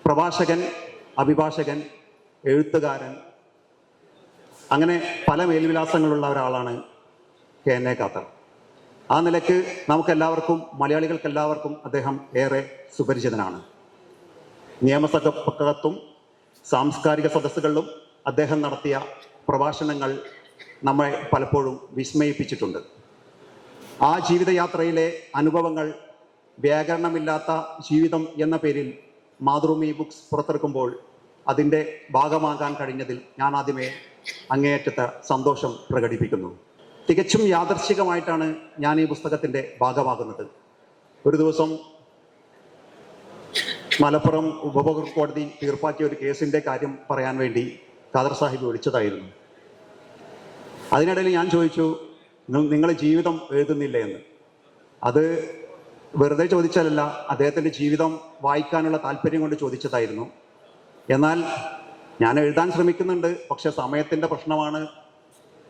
പ്രഭാഷകൻ, അഭിഭാഷകൻ, എഴുത്തുകാരൻ, അങ്ങനെ പല മേൽവിലാസങ്ങളുള്ള ഒരാളാണ് KNA ഖാദർ. ആ നിലയ്ക്ക് നമുക്കെല്ലാവർക്കും, മലയാളികൾക്കെല്ലാവർക്കും അദ്ദേഹം ഏറെ സുപരിചിതനാണ്. നിയമസഭക്കകത്തും സാംസ്കാരിക സദസ്സുകളിലും അദ്ദേഹം നടത്തിയ പ്രഭാഷണങ്ങൾ നമ്മെ പലപ്പോഴും വിസ്മയിപ്പിച്ചിട്ടുണ്ട്. ആ ജീവിതയാത്രയിലെ അനുഭവങ്ങൾ വ്യാകരണമില്ലാത്ത ജീവിതം എന്ന പേരിൽ മാതൃഭൂമി ബുക്സ് പുറത്തിറക്കുമ്പോൾ അതിൻ്റെ ഭാഗമാകാൻ കഴിഞ്ഞതിൽ ഞാൻ ആദ്യമേ അങ്ങേയറ്റത്തെ സന്തോഷം പ്രകടിപ്പിക്കുന്നു. തികച്ചും യാദർച്ഛികമായിട്ടാണ് ഞാൻ ഈ പുസ്തകത്തിൻ്റെ ഭാഗമാകുന്നത്. ഒരു ദിവസം മലപ്പുറം ഉപഭോക്തൃ കോടതി തീർപ്പാക്കിയ ഒരു കേസിൻ്റെ കാര്യം പറയാൻ വേണ്ടി ഖാദർ സാഹിബ് വിളിച്ചതായിരുന്നു. അതിനിടയിൽ ഞാൻ ചോദിച്ചു, നിങ്ങൾ ജീവിതം എഴുതുന്നില്ലേ എന്ന്. അത് വെറുതെ ചോദിച്ചാലല്ല, അദ്ദേഹത്തിൻ്റെ ജീവിതം വായിക്കാനുള്ള താല്പര്യം കൊണ്ട് ചോദിച്ചതായിരുന്നു. എന്നാൽ ഞാൻ എഴുതാൻ ശ്രമിക്കുന്നുണ്ട്, പക്ഷെ സമയത്തിൻ്റെ പ്രശ്നമാണ്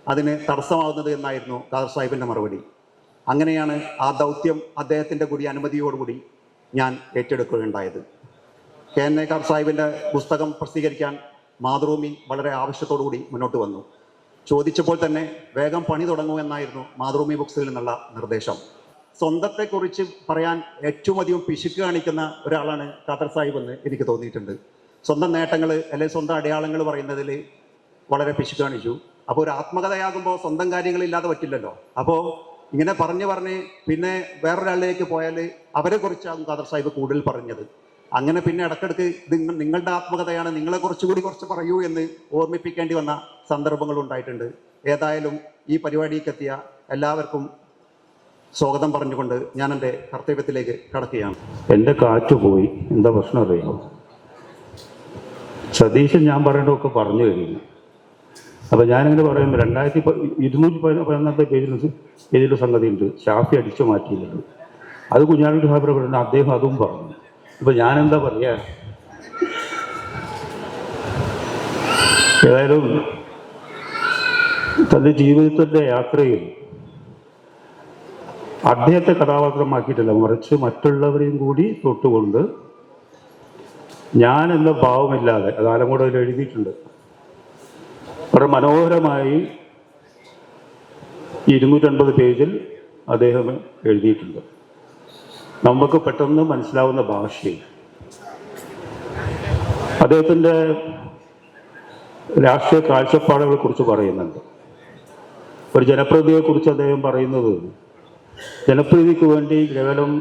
അതിന് തടസ്സമാകുന്നത് എന്നായിരുന്നു ഖാദർ സാഹിബിൻ്റെ മറുപടി. അങ്ങനെയാണ് ആ ദൗത്യം അദ്ദേഹത്തിൻ്റെ കൂടി അനുമതിയോടുകൂടി ഞാൻ ഏറ്റെടുക്കുകയുണ്ടായത്. KNA ഖാദർ സാഹിബിൻ്റെ പുസ്തകം പ്രസിദ്ധീകരിക്കാൻ മാതൃഭൂമി വളരെ ആവശ്യത്തോടുകൂടി മുന്നോട്ട് വന്നു. ചോദിച്ചപ്പോൾ തന്നെ വേഗം പണി തുടങ്ങുമെന്നായിരുന്നു മാതൃഭൂമി ബുക്സിൽ നിന്നുള്ള നിർദ്ദേശം. സ്വന്തത്തെക്കുറിച്ച് പറയാൻ ഏറ്റവും അധികം പിശുക്ക് കാണിക്കുന്ന ഒരാളാണ് ഖാദർ സാഹിബ് എന്ന് എനിക്ക് തോന്നിയിട്ടുണ്ട്. സ്വന്തം നേട്ടങ്ങൾ അല്ലെങ്കിൽ സ്വന്തം അടയാളങ്ങൾ പറയുന്നതിൽ വളരെ പിശുക്ക് കാണിച്ചു. അപ്പോൾ ഒരു ആത്മകഥയാകുമ്പോൾ സ്വന്തം കാര്യങ്ങളില്ലാതെ പറ്റില്ലല്ലോ. അപ്പോൾ ഇങ്ങനെ പറഞ്ഞ് പിന്നെ വേറൊരാളിലേക്ക് പോയാൽ അവരെക്കുറിച്ചാകും ഖാദർ സാഹിബ് കൂടുതൽ പറഞ്ഞത്. അങ്ങനെ പിന്നെ ഇടയ്ക്കിടയ്ക്ക് ഇത് നിങ്ങളുടെ ആത്മകഥയാണ്, നിങ്ങളെ കുറച്ച് പറയൂ എന്ന് ഓർമ്മിപ്പിക്കേണ്ടി വന്ന സന്ദർഭങ്ങൾ ഉണ്ടായിട്ടുണ്ട്. ഏതായാലും ഈ പരിപാടിക്ക് എത്തിയ എല്ലാവർക്കും സ്വാഗതം പറഞ്ഞുകൊണ്ട് ഞാൻ എൻ്റെ കർത്തവ്യത്തിലേക്ക് കടക്കുകയാണ്. എൻ്റെ കാറ്റ് പോയി, എന്താ പ്രശ്നം അറിയാമോ? സതീശൻ ഞാൻ പറയേണ്ടതൊക്കെ പറഞ്ഞു കഴിഞ്ഞു. അപ്പം ഞാനിങ്ങനെ പറയുമ്പോൾ 2211 പേജിൽ സംഗതി ഉണ്ട്, ഷാഫി അടിച്ചു മാറ്റിയിട്ടുണ്ട്. അത് കുഞ്ഞാലി സാഹിബ് പറയുന്നത് അദ്ദേഹം അതും പറഞ്ഞു. ഇപ്പം ഞാനെന്താ പറയുക? ഏതായാലും തൻ്റെ ജീവിതത്തിൻ്റെ യാത്രയിൽ അദ്ദേഹത്തെ കഥാപാത്രമാക്കിയിട്ടില്ല, മറിച്ച് മറ്റുള്ളവരെയും കൂടി തൊട്ടുകൊണ്ട് ഞാൻ എന്ന ഭാവമില്ലാതെ, അതാലം കൂടെ അതിൽ എഴുതിയിട്ടുണ്ട്. വളരെ മനോഹരമായി 250 പേജിൽ അദ്ദേഹം എഴുതിയിട്ടുണ്ട്. നമുക്ക് പെട്ടെന്ന് മനസ്സിലാവുന്ന ഭാഷയിൽ അദ്ദേഹത്തിൻ്റെ രാഷ്ട്രീയ കാഴ്ചപ്പാടുകളെ കുറിച്ച് പറയുന്നുണ്ട്. ഒരു ജനപ്രതിനിധിയെക്കുറിച്ച് അദ്ദേഹം പറയുന്നത്, ജനപ്രീതിക്ക് വേണ്ടി കേവലം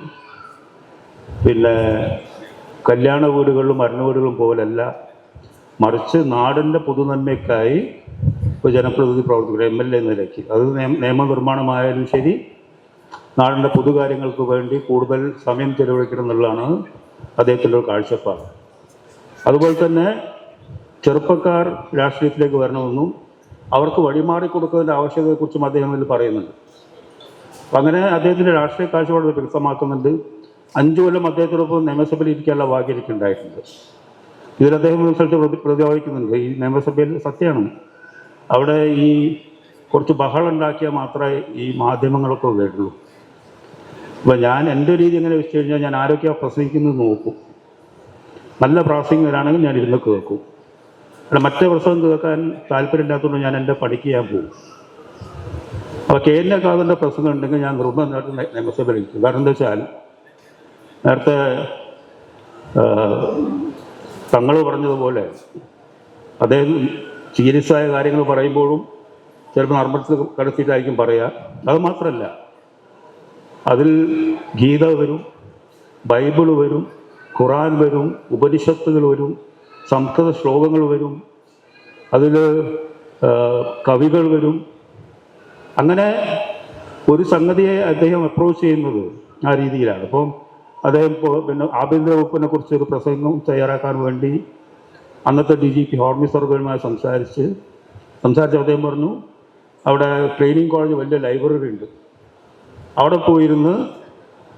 കല്യാണ വീടുകളിലും മരണ വീടുകളും പോലല്ല, മറിച്ച് നാടിൻ്റെ പൊതുനന്മയ്ക്കായി ഒരു ജനപ്രതിനിധി പ്രവർത്തിക്കുക, MLA എന്ന നിലയ്ക്ക്. അത് നിയമനിർമ്മാണമായാലും ശരി, നാടിൻ്റെ പൊതുകാര്യങ്ങൾക്ക് വേണ്ടി കൂടുതൽ സമയം ചെലവഴിക്കണം എന്നുള്ളതാണ് അദ്ദേഹത്തിൻ്റെ ഒരു കാഴ്ചപ്പാട്. അതുപോലെ തന്നെ ചെറുപ്പക്കാർ രാഷ്ട്രീയത്തിലേക്ക് വരണമെന്നും അവർക്ക് വഴിമാറി കൊടുക്കുന്നതിൻ്റെ ആവശ്യകതയെക്കുറിച്ചും അദ്ദേഹം ഇതിൽ പറയുന്നുണ്ട്. അപ്പം അങ്ങനെ അദ്ദേഹത്തിൻ്റെ രാഷ്ട്രീയ കാഴ്ചപ്പാട് വ്യക്തമാക്കുന്നുണ്ട്. 5 കൊല്ലം അദ്ദേഹത്തോടൊപ്പം നിയമസഭയിൽ ഇരിക്കാനുള്ള ഭാഗ്യം എനിക്കുണ്ടായിട്ടുണ്ട്. ഇതിൽ അദ്ദേഹം റിസൾട്ട് പ്രതിപാദിക്കുന്നുണ്ട്. ഈ നിയമസഭയിൽ സത്യമാണ്, അവിടെ ഈ കുറച്ച് ബഹളം ഉണ്ടാക്കിയാൽ മാത്രമേ ഈ മാധ്യമങ്ങളൊക്കെ വരുള്ളൂ. അപ്പോൾ ഞാൻ എൻ്റെ രീതി എങ്ങനെ വെച്ച് കഴിഞ്ഞാൽ, ഞാൻ ആരൊക്കെയാണ് പ്രസംഗിക്കുന്നത് നോക്കും. നല്ല പ്രാസംഗികരാണെങ്കിൽ ഞാൻ ഇരുന്ന് കേൾക്കും. അല്ല, മറ്റേ പ്രസംഗം കേൾക്കാൻ താല്പര്യമില്ലാത്തതുകൊണ്ട് ഞാൻ എൻ്റെ പണിക്ക് ചെയ്യാൻ പോകും. അപ്പോൾ KNA ഖാദറിൻ്റെ പ്രസംഗം ഉണ്ടെങ്കിൽ ഞാൻ നിർബന്ധമായിട്ട് നിയമസഭയിൽ ഇരിക്കും. കാരണം എന്താ വെച്ചാൽ, നേരത്തെ തങ്ങൾ പറഞ്ഞതുപോലെ അദ്ദേഹം സീരിയസ് ആയ കാര്യങ്ങൾ പറയുമ്പോഴും ചിലപ്പോൾ നർമ്മത്തിൽ കടത്തിയിട്ടായിരിക്കും പറയുക. അത് മാത്രമല്ല, അതിൽ ഗീത വരും, ബൈബിൾ വരും, ഖുറാൻ വരും, ഉപനിഷത്തുകൾ വരും, സംസ്കൃത ശ്ലോകങ്ങൾ വരും, അതിൽ കവികൾ വരും. അങ്ങനെ ഒരു സംഗതിയെ അദ്ദേഹം അപ്രോച്ച് ചെയ്യുന്നത് ആ രീതിയിലാണ്. അപ്പം അദ്ദേഹം ആഭ്യന്തര വകുപ്പിനെ കുറിച്ച് ഒരു പ്രസംഗം തയ്യാറാക്കാൻ വേണ്ടി അന്നത്തെ DGP ഹോർമിസ് സർഗലുമായി സംസാരിച്ച് അദ്ദേഹം പറഞ്ഞു, അവിടെ ട്രെയിനിങ് കോളേജ് വലിയ ലൈബ്രറി ഉണ്ട്, അവിടെ പോയിരുന്ന്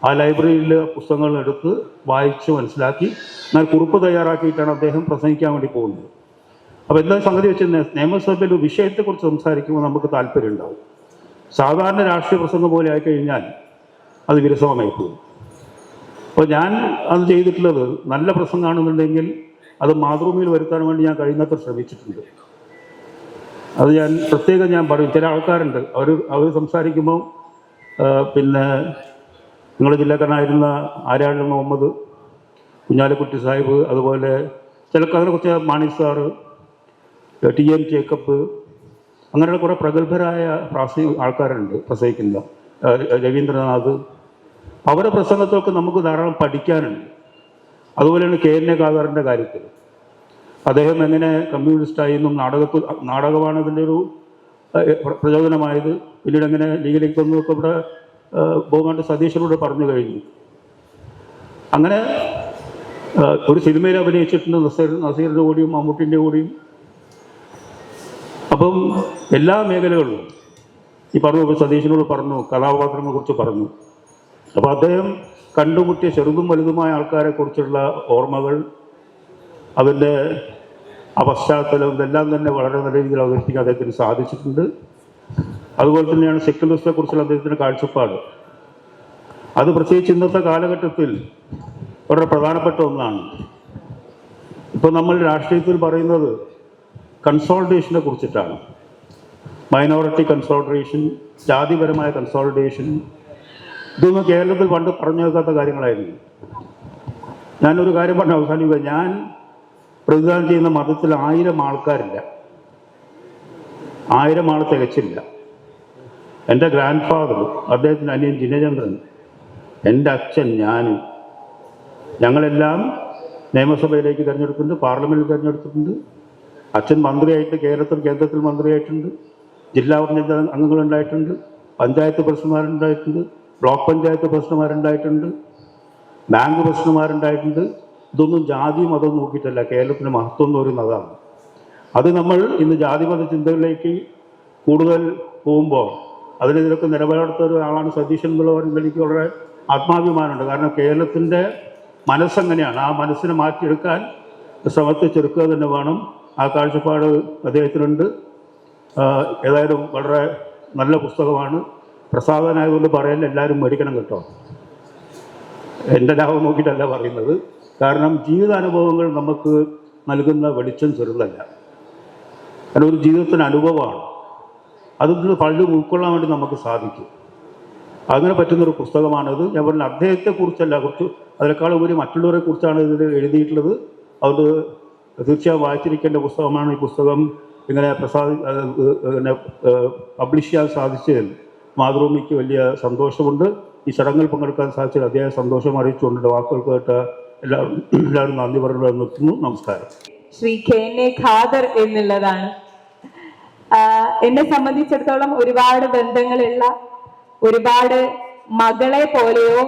ആ ലൈബ്രറിയിൽ പുസ്തകങ്ങൾ എടുത്ത് വായിച്ച് മനസ്സിലാക്കി എന്നാൽ കുറിപ്പ് തയ്യാറാക്കിയിട്ടാണ് അദ്ദേഹം പ്രസംഗിക്കാൻ വേണ്ടി പോകുന്നത്. അപ്പോൾ എന്താ സംഗതി വെച്ച് നിയമസഭയിൽ ഒരു വിഷയത്തെക്കുറിച്ച് സംസാരിക്കുമ്പോൾ നമുക്ക് താല്പര്യം ഉണ്ടാവും. സാധാരണ രാഷ്ട്രീയ പ്രസംഗം പോലെ ആയിക്കഴിഞ്ഞാൽ അത് വിരസമായി പോകും. അപ്പോൾ ഞാൻ അത് ചെയ്തിട്ടുള്ളത് നല്ല പ്രസംഗമാണെന്നുണ്ടെങ്കിൽ അത് മാതൃഭൂമിയിൽ വരുത്താൻ വേണ്ടി ഞാൻ കഴിയുന്നത്ര ശ്രമിച്ചിട്ടുണ്ട്. അത് ഞാൻ പറയും. ചില ആൾക്കാരുണ്ട്, അവർ സംസാരിക്കുമ്പോൾ പിന്നെ നിങ്ങളുടെ ജില്ലക്കാരനായിരുന്ന ആര്യാടൻ മുഹമ്മദ്, കുഞ്ഞാലിക്കുട്ടി സാഹിബ്, അതുപോലെ അതിനെ കുറിച്ച് മാണി സാറ്, TN ജേക്കബ്, അങ്ങനെയുള്ള കുറേ പ്രഗത്ഭരായ ആൾക്കാരുണ്ട് പ്രസംഗിക്കുന്ന, രവീന്ദ്രനാഥ്, അവരുടെ പ്രസംഗത്തൊക്കെ നമുക്ക് ധാരാളം പഠിക്കാനുണ്ട്. അതുപോലെയാണ് KN ഖാദറിൻ്റെ കാര്യത്തിൽ അദ്ദേഹം എങ്ങനെ കമ്മ്യൂണിസ്റ്റായി എന്നും നാടകമാണ് ഇതിൻ്റെ ഒരു പ്രചോദനമായത്, പിന്നീട് എങ്ങനെ ലീഗിലേക്ക് വന്നതൊക്കെ ഇവിടെ ബഹുമാനപ്പെട്ട സതീശനോട് പറഞ്ഞു കഴിഞ്ഞു. അങ്ങനെ ഒരു സിനിമയിൽ അഭിനയിച്ചിട്ടുണ്ട്, നസീറിൻ്റെ കൂടിയും മമ്മൂട്ടിൻ്റെ കൂടിയും. അപ്പം എല്ലാ മേഖലകളിലും ഈ പറഞ്ഞു, സതീശനോട് പറഞ്ഞു, കഥാപാത്രങ്ങളെ കുറിച്ച് പറഞ്ഞു. അപ്പോൾ അദ്ദേഹം കണ്ടുമുട്ടിയ ചെറുതും വലുതുമായ ആൾക്കാരെക്കുറിച്ചുള്ള ഓർമ്മകൾ, അതിൻ്റെ പശ്ചാത്തലം, ഇതെല്ലാം തന്നെ വളരെ നല്ല രീതിയിൽ അവതരിപ്പിക്കാൻ അദ്ദേഹത്തിന് സാധിച്ചിട്ടുണ്ട്. അതുപോലെ തന്നെയാണ് സെക്യുലറിസത്തെക്കുറിച്ചുള്ള അദ്ദേഹത്തിൻ്റെ കാഴ്ചപ്പാട്. അത് പ്രത്യേകിച്ച് ഇന്നത്തെ കാലഘട്ടത്തിൽ വളരെ പ്രധാനപ്പെട്ട ഒന്നാണ്. ഇപ്പോൾ നമ്മൾ രാഷ്ട്രീയത്തിൽ പറയുന്നത് കൺസോളിഡേഷനെ കുറിച്ചിട്ടാണ്. മൈനോറിറ്റി കൺസോളിഡേഷൻ, ജാതിപരമായ കൺസോളിഡേഷൻ, ഇതൊന്നും കേരളത്തിൽ പണ്ട് പറഞ്ഞു വെക്കാത്ത കാര്യങ്ങളായിരുന്നു. ഞാനൊരു കാര്യം പറഞ്ഞ് അവസാനിക്കുക. ഞാൻ പ്രതിദാനം ചെയ്യുന്ന മതത്തിൽ 1000 ആൾക്കാരില്ല, 1000 ആൾ തികച്ചില്ല. എൻ്റെ ഗ്രാൻഡ് ഫാദർ, അദ്ദേഹത്തിൻ്റെ അനിയൻ ജിനചന്ദ്രൻ, എൻ്റെ അച്ഛൻ, ഞാനും, ഞങ്ങളെല്ലാം നിയമസഭയിലേക്ക് തിരഞ്ഞെടുത്തിട്ടുണ്ട്, പാർലമെൻറ്റിൽ തിരഞ്ഞെടുത്തിട്ടുണ്ട്. അച്ഛൻ മന്ത്രിയായിട്ട് കേന്ദ്രത്തിൽ മന്ത്രിയായിട്ടുണ്ട്, ജില്ലാ പഞ്ചായത്ത് അംഗങ്ങളുണ്ടായിട്ടുണ്ട്, പഞ്ചായത്ത് പ്രസിഡന്റുമാരുണ്ടായിട്ടുണ്ട്, ബ്ലോക്ക് പഞ്ചായത്ത് പ്രസിഡന്റുമാരുണ്ടായിട്ടുണ്ട്, ബാങ്ക് പ്രസിഡന്റുമാരുണ്ടായിട്ടുണ്ട്. ഇതൊന്നും ജാതി മതം നോക്കിയിട്ടല്ല, കേരളത്തിൻ്റെ മഹത്വം എന്ന് പറയുന്നത് അതാണ്. അത് നമ്മൾ ഇന്ന് ജാതിമത ചിന്തകളിലേക്ക് കൂടുതൽ പോകുമ്പോൾ അതിനെതിരൊക്കെ നിലപാടെടുത്ത ഒരാളാണ് സതീശൻ എന്നുള്ള പറയുമ്പോൾ എനിക്ക് വളരെ ആത്മാഭിമാനമുണ്ട്. കാരണം കേരളത്തിൻ്റെ മനസ്സെങ്ങനെയാണ്, ആ മനസ്സിനെ മാറ്റിയെടുക്കാൻ ശ്രമത്തെ ചെറുക്കുക തന്നെ വേണം. ആ കാഴ്ചപ്പാട് അദ്ദേഹത്തിനുണ്ട്. ഏതായാലും വളരെ നല്ല പുസ്തകമാണ്. പ്രസാദനായതുകൊണ്ട് പറയാൻ എല്ലാവരും മേടിക്കണം കേട്ടോ. എൻ്റെ ലാഭം നോക്കിയിട്ടല്ല പറയുന്നത്. കാരണം ജീവിതാനുഭവങ്ങൾ നമുക്ക് നൽകുന്ന വെളിച്ചം ചെറുതല്ല. കാരണം ഒരു ജീവിതത്തിന് അനുഭവമാണ്. അതിൽ നിന്ന് പലരും ഉൾക്കൊള്ളാൻ വേണ്ടി നമുക്ക് സാധിക്കും. അങ്ങനെ പറ്റുന്നൊരു പുസ്തകമാണിത്. ഞാൻ പറഞ്ഞ അദ്ദേഹത്തെക്കുറിച്ചല്ല, അതിനേക്കാൾ ഉപരി മറ്റുള്ളവരെ കുറിച്ചാണ് ഇതിൽ എഴുതിയിട്ടുള്ളത്. അതുകൊണ്ട് തീർച്ചയായും വായിച്ചിരിക്കേണ്ട പുസ്തകമാണ് ഈ പുസ്തകം. ഇങ്ങനെ പിന്നെ പബ്ലിഷ് ചെയ്യാൻ സാധിച്ചതിൽ മാതൃഭൂമിക്ക് വലിയ സന്തോഷമുണ്ട്. ഈ ചടങ്ങിൽ പങ്കെടുക്കാൻ സാധിച്ചതിൽ അതിയായ സന്തോഷം അറിയിച്ചുകൊണ്ട് വാക്കുകൾ കേട്ട എല്ലാവരും നന്ദി പറഞ്ഞു നിർത്തുന്നു. നമസ്കാരം. ശ്രീ KN ഖാദർ എന്നുള്ളതാണ്. എന്നെ സംബന്ധിച്ചിടത്തോളം ഒരുപാട് ബന്ധങ്ങളുള്ള, ഒരുപാട് മകളെ പോലെയോ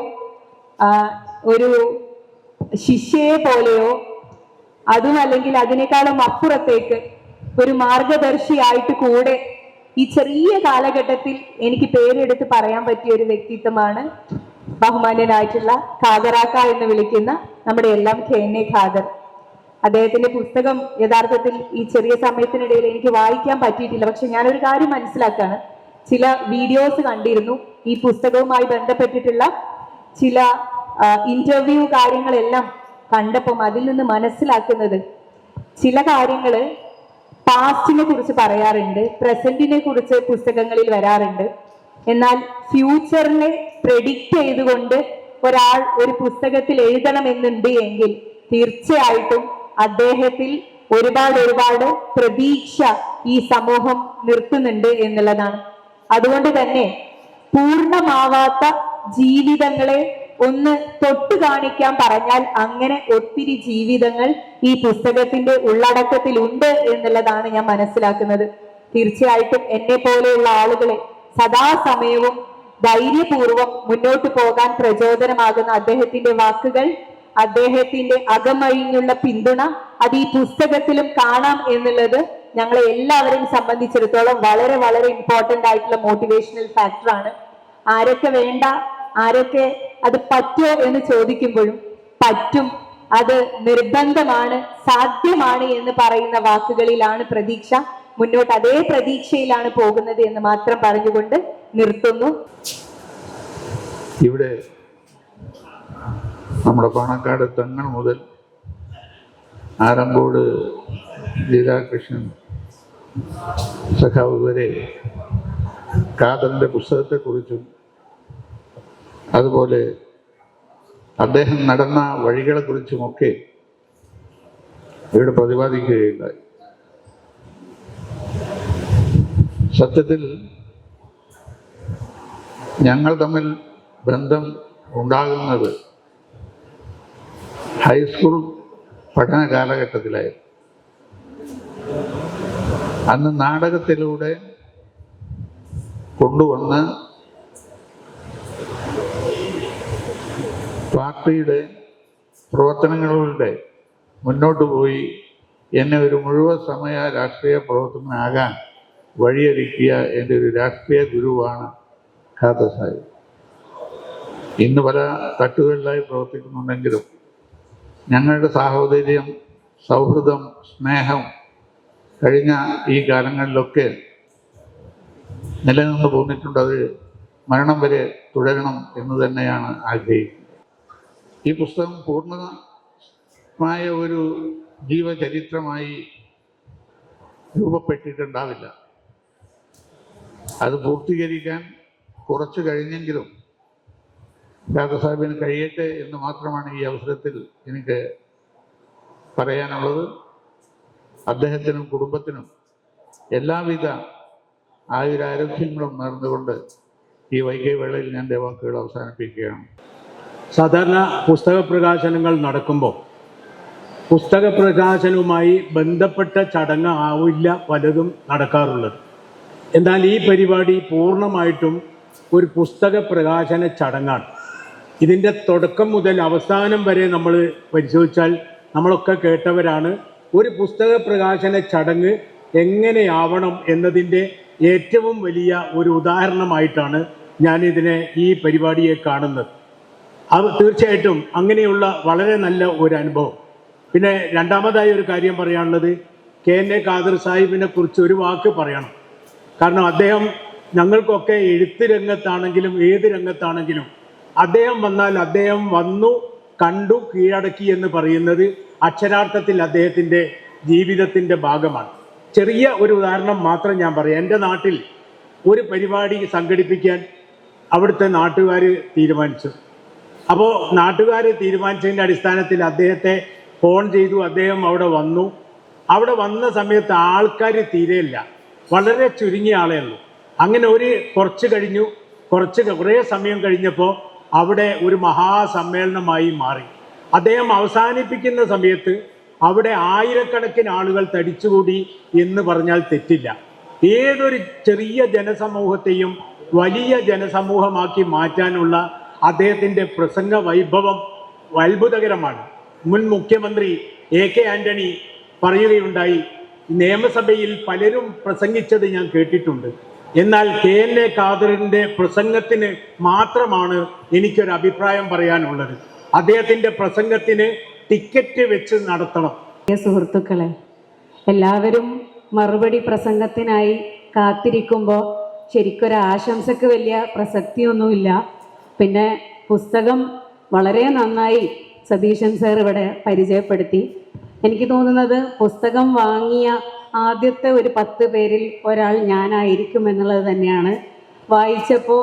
ഒരു ശിഷ്യയെ പോലെയോ അതും അല്ലെങ്കിൽ അതിനേക്കാളും അപ്പുറത്തേക്ക് ഒരു മാർഗദർശിയായിട്ട് കൂടെ ഈ ചെറിയ കാലഘട്ടത്തിൽ എനിക്ക് പേരെടുത്ത് പറയാൻ പറ്റിയ ഒരു വ്യക്തിത്വമാണ് ബഹുമാന്യനായിട്ടുള്ള ഖാദറാക്ക എന്ന് വിളിക്കുന്ന നമ്മുടെ എല്ലാം KN ഖാദർ. അദ്ദേഹത്തിന്റെ പുസ്തകം യഥാർത്ഥത്തിൽ ഈ ചെറിയ സമയത്തിനിടയിൽ എനിക്ക് വായിക്കാൻ പറ്റിയിട്ടില്ല. പക്ഷെ ഞാനൊരു കാര്യം മനസ്സിലാക്കാണ്, ചില വീഡിയോസ് കണ്ടിരുന്നു, ഈ പുസ്തകവുമായി ബന്ധപ്പെട്ടിട്ടുള്ള ചില ഇന്റർവ്യൂ കാര്യങ്ങളെല്ലാം കണ്ടപ്പം അതിൽ നിന്ന് മനസ്സിലാക്കുന്നത് ചില കാര്യങ്ങള് പാസ്റ്റിനെ കുറിച്ച് പറയാറുണ്ട്, പ്രസന്റിനെ കുറിച്ച് പുസ്തകങ്ങളിൽ വരാറുണ്ട്. എന്നാൽ ഫ്യൂച്ചറിനെ പ്രെഡിക്റ്റ് ചെയ്തുകൊണ്ട് ഒരാൾ ഒരു പുസ്തകത്തിൽ എഴുതണമെന്നുണ്ട് എങ്കിൽ തീർച്ചയായിട്ടും അദ്ദേഹത്തിൽ ഒരുപാട് പ്രതീക്ഷ ഈ സമൂഹം നിർത്തുന്നുണ്ട് എന്നുള്ളതാണ്. അതുകൊണ്ട് തന്നെ പൂർണ്ണമാവാത്ത ജീവിതങ്ങളെ ഒന്ന് തൊട്ടു കാണിക്കാൻ പറഞ്ഞാൽ അങ്ങനെ ഒത്തിരി ജീവിതങ്ങൾ ഈ പുസ്തകത്തിന്റെ ഉള്ളടക്കത്തിലുണ്ട് എന്നുള്ളതാണ് ഞാൻ മനസ്സിലാക്കുന്നത്. തീർച്ചയായിട്ടും എന്നെ പോലെയുള്ള ആളുകളെ സദാസമയവും ധൈര്യപൂർവം മുന്നോട്ട് പോകാൻ പ്രചോദനമാകുന്ന അദ്ദേഹത്തിന്റെ വാക്കുകൾ, അദ്ദേഹത്തിന്റെ അകമഴിഞ്ഞുള്ള പിന്തുണ, അത് ഈ പുസ്തകത്തിലും കാണാം എന്നുള്ളത് ഞങ്ങളെ എല്ലാവരെയും സംബന്ധിച്ചിടത്തോളം വളരെ ഇമ്പോർട്ടന്റ് ആയിട്ടുള്ള മോട്ടിവേഷണൽ ഫാക്ടറാണ്. ആരൊക്കെ വേണ്ട, ആരൊക്കെ അത് പറ്റോ എന്ന് ചോദിക്കുമ്പോഴും പറ്റും, അത് നിർബന്ധമാണ്, സാധ്യമാണ് എന്ന് പറയുന്ന വാക്കുകളിലാണ് പ്രതീക്ഷ. മുന്നോട്ട് അതേ പ്രതീക്ഷയിലാണ് പോകുന്നത് എന്ന് മാത്രം പറഞ്ഞുകൊണ്ട് നിർത്തുന്നു. ഇവിടെ നമ്മുടെ പാണക്കാട് തങ്ങൾ മുതൽ ആലങ്കോട് ലീലാകൃഷ്ണൻ സഖാവ് വരെ ഖാദറിൻ്റെ പുസ്തകത്തെക്കുറിച്ചും അതുപോലെ അദ്ദേഹം നടന്ന വഴികളെക്കുറിച്ചുമൊക്കെ ഇവിടെ പ്രതിപാദിക്കുകയുണ്ടായി. സത്യത്തിൽ ഞങ്ങൾ തമ്മിൽ ബന്ധം ഉണ്ടാകുന്നത് ഹൈസ്കൂൾ പഠന കാലഘട്ടത്തിലായിരുന്നു. അന്ന് നാടകത്തിലൂടെ കൊണ്ടുവന്ന് പാർട്ടിയുടെ പ്രവർത്തനങ്ങളിലൂടെ മുന്നോട്ട് പോയി എന്നെ ഒരു മുഴുവൻ സമയ രാഷ്ട്രീയ പ്രവർത്തകനാകാൻ വഴിയൊരുക്കിയ എൻ്റെ ഒരു രാഷ്ട്രീയ ഗുരുവാണ് ഖാദർ സാഹിബ്. ഇന്ന് പല തട്ടുകളിലായി പ്രവർത്തിക്കുന്നുണ്ടെങ്കിലും ഞങ്ങളുടെ സാഹോദര്യം, സൗഹൃദം, സ്നേഹം കഴിഞ്ഞ ഈ കാലങ്ങളിലൊക്കെ നിലനിന്ന് പോന്നിട്ടുണ്ട്. അത് മരണം വരെ തുടരണം എന്ന് തന്നെയാണ് ആഗ്രഹിക്കുന്നത്. ഈ പുസ്തകം പൂർണ്ണമായ ഒരു ജീവചരിത്രമായി രൂപപ്പെട്ടിട്ടുണ്ടാവില്ല. അത് പൂർത്തീകരിക്കാൻ കുറച്ച് കഴിഞ്ഞെങ്കിലും ഖാദർ സാഹിബിന് കഴിയട്ടെ എന്ന് മാത്രമാണ് ഈ അവസരത്തിൽ എനിക്ക് പറയാനുള്ളത്. അദ്ദേഹത്തിനും കുടുംബത്തിനും എല്ലാവിധ ആയുരാരോഗ്യങ്ങളും നേർന്നുകൊണ്ട് ഈ വൈകിയ വേളയിൽ ഞാൻ എൻ്റെ വാക്കുകൾ അവസാനിപ്പിക്കുകയാണ്. സാധാരണ പുസ്തക പ്രകാശനങ്ങൾ നടക്കുമ്പോൾ പുസ്തക പ്രകാശനവുമായി ബന്ധപ്പെട്ട ചടങ്ങ് ആവില്ല പലതും നടക്കാറുള്ളത്. എന്നാൽ ഈ പരിപാടി പൂർണ്ണമായിട്ടും ഒരു പുസ്തക പ്രകാശന ചടങ്ങാണ്. ഇതിൻ്റെ തുടക്കം മുതൽ അവസാനം വരെ നമ്മൾ പരിശോധിച്ചാൽ നമ്മളൊക്കെ കേട്ടവരാണ്. ഒരു പുസ്തക പ്രകാശന ചടങ്ങ് എങ്ങനെയാവണം എന്നതിൻ്റെ ഏറ്റവും വലിയ ഒരു ഉദാഹരണമായിട്ടാണ് ഞാനിതിനെ ഈ പരിപാടിയെ കാണുന്നത്. അത് തീർച്ചയായിട്ടും അങ്ങനെയുള്ള വളരെ നല്ല ഒരു അനുഭവം. പിന്നെ രണ്ടാമതായി ഒരു കാര്യം പറയാനുള്ളത്, KN ഖാദർ സാഹിബിനെ കുറിച്ച് ഒരു വാക്ക് പറയണം. കാരണം അദ്ദേഹം ഞങ്ങൾക്കൊക്കെ എഴുത്ത് രംഗത്താണെങ്കിലും ഏത് രംഗത്താണെങ്കിലും അദ്ദേഹം വന്നാൽ അദ്ദേഹം വന്നു, കണ്ടു, കീഴടക്കി എന്ന് പറയുന്നത് അക്ഷരാർത്ഥത്തിൽ അദ്ദേഹത്തിൻ്റെ ജീവിതത്തിൻ്റെ ഭാഗമാണ്. ചെറിയ ഒരു ഉദാഹരണം മാത്രം ഞാൻ പറയാം. എൻ്റെ നാട്ടിൽ ഒരു പരിപാടി സംഘടിപ്പിക്കാൻ അവിടുത്തെ നാട്ടുകാർ തീരുമാനിച്ചു. അപ്പോൾ നാട്ടുകാർ തീരുമാനിച്ചതിൻ്റെ അടിസ്ഥാനത്തിൽ അദ്ദേഹത്തെ ഫോൺ ചെയ്തു. അദ്ദേഹം അവിടെ വന്നു. അവിടെ വന്ന സമയത്ത് ആൾക്കാർ തീരെയില്ല, വളരെ ചുരുങ്ങിയ ആളേ ഉള്ളൂ. അങ്ങനെ കുറേ സമയം കഴിഞ്ഞപ്പോൾ അവിടെ ഒരു മഹാസമ്മേളനമായി മാറി. അദ്ദേഹം അവസാനിപ്പിക്കുന്ന സമയത്ത് അവിടെ ആയിരക്കണക്കിന് ആളുകൾ തടിച്ചുകൂടി എന്ന് പറഞ്ഞാൽ തെറ്റില്ല. ഏതൊരു ചെറിയ ജനസമൂഹത്തെയും വലിയ ജനസമൂഹമാക്കി മാറ്റാനുള്ള അദ്ദേഹത്തിൻ്റെ പ്രസംഗ വൈഭവം അത്ഭുതകരമാണ്. മുൻ മുഖ്യമന്ത്രി AK ആന്റണി പറയുകയുണ്ടായി, നിയമസഭയിൽ പലരും പ്രസംഗിച്ചത് ഞാൻ കേട്ടിട്ടുണ്ട്, എന്നാൽ KN ഖാദറിൻ്റെ പ്രസംഗത്തിന് മാത്രമാണ് എനിക്കൊരു അഭിപ്രായം പറയാനുള്ളത്. അദ്ദേഹത്തിൻ്റെ പ്രസംഗത്തിന് ടിക്കറ്റ് വെച്ച് നടത്തണം. സുഹൃത്തുക്കളെ, എല്ലാവരും മറുപടി പ്രസംഗത്തിനായി കാത്തിരിക്കുമ്പോൾ ശരിക്കൊരു ആശംസക്ക് വലിയ പ്രസക്തിയൊന്നുമില്ല. പിന്നെ പുസ്തകം വളരെ നന്നായി സതീശൻ സാർ ഇവിടെ പരിചയപ്പെടുത്തി. എനിക്ക് തോന്നുന്നത് പുസ്തകം വാങ്ങിയ ആദ്യത്തെ ഒരു 10 പേരിൽ ഒരാൾ ഞാനായിരിക്കും എന്നുള്ളത് തന്നെയാണ്. വായിച്ചപ്പോൾ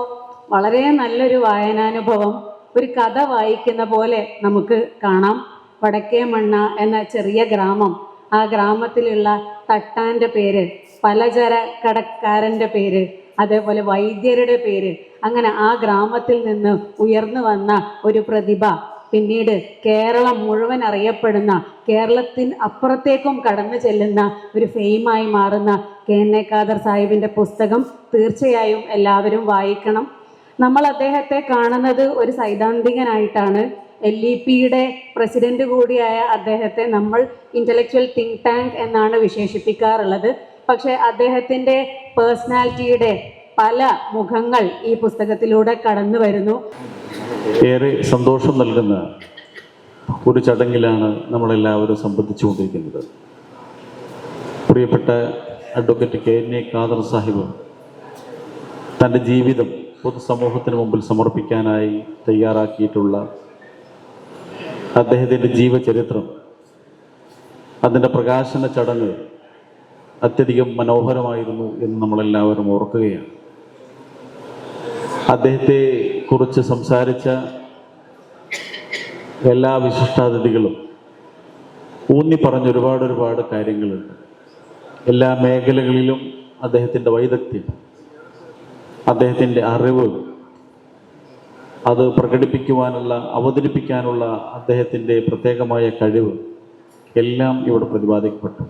വളരെ നല്ലൊരു വായനാനുഭവം, ഒരു കഥ വായിക്കുന്ന പോലെ നമുക്ക് കാണാം. വടക്കേ മണ്ണ എന്ന ചെറിയ ഗ്രാമം, ആ ഗ്രാമത്തിലുള്ള തട്ടാൻ്റെ പേര്, പലചരക്കടക്കാരൻ്റെ പേര്, അതേപോലെ വൈദ്യരുടെ പേര്, അങ്ങനെ ആ ഗ്രാമത്തിൽ നിന്ന് ഉയർന്നു വന്ന ഒരു പ്രതിഭ പിന്നീട് കേരളം മുഴുവൻ അറിയപ്പെടുന്ന, കേരളത്തിന് അപ്പുറത്തേക്കും കടന്നു ചെല്ലുന്ന ഒരു ഫെയിമായി മാറുന്ന KN ഖാദർ സാഹിബിൻ്റെ പുസ്തകം തീർച്ചയായും എല്ലാവരും വായിക്കണം. നമ്മൾ അദ്ദേഹത്തെ കാണുന്നത് ഒരു സൈദ്ധാന്തികനായിട്ടാണ്. LEPയുടെ പ്രസിഡന്റ് കൂടിയായ അദ്ദേഹത്തെ നമ്മൾ ഇൻ്റലക്ച്വൽ തിങ്ക് ടാങ്ക് എന്നാണ് വിശേഷിപ്പിക്കാറുള്ളത്. പക്ഷേ അദ്ദേഹത്തിൻ്റെ പേഴ്സണാലിറ്റിയുടെ പല മുഖങ്ങൾ ഈ പുസ്തകത്തിലൂടെ കടന്നു വരുന്നു. ഏറെ സന്തോഷം നൽകുന്ന ഒരു ചടങ്ങിലാണ് നമ്മളെല്ലാവരും സംബന്ധിച്ചുകൊണ്ടിരിക്കുന്നത്. പ്രിയപ്പെട്ട അഡ്വക്കേറ്റ് KN ഖാദർ സാഹിബ് തൻ്റെ ജീവിതം പൊതുസമൂഹത്തിന് മുമ്പിൽ സമർപ്പിക്കാനായി തയ്യാറാക്കിയിട്ടുള്ള അദ്ദേഹത്തിൻ്റെ ജീവചരിത്രം, അതിൻ്റെ പ്രകാശന ചടങ്ങ് അത്യധികം മനോഹരമായിരുന്നു എന്ന് നമ്മളെല്ലാവരും ഓർക്കുകയാണ്. അദ്ദേഹത്തെ കുറിച്ച് സംസാരിച്ച എല്ലാ വിശിഷ്ടാതിഥികളും ഊന്നി പറഞ്ഞ ഒരുപാട് കാര്യങ്ങളുണ്ട്. എല്ലാ മേഖലകളിലും അദ്ദേഹത്തിൻ്റെ വൈദഗ്ധ്യം, അദ്ദേഹത്തിൻ്റെ അറിവ്, അത് പ്രകടിപ്പിക്കുവാനുള്ള, അവതരിപ്പിക്കാനുള്ള അദ്ദേഹത്തിൻ്റെ പ്രത്യേകമായ കഴിവ് എല്ലാം ഇവിടെ പ്രതിപാദിക്കപ്പെട്ടു.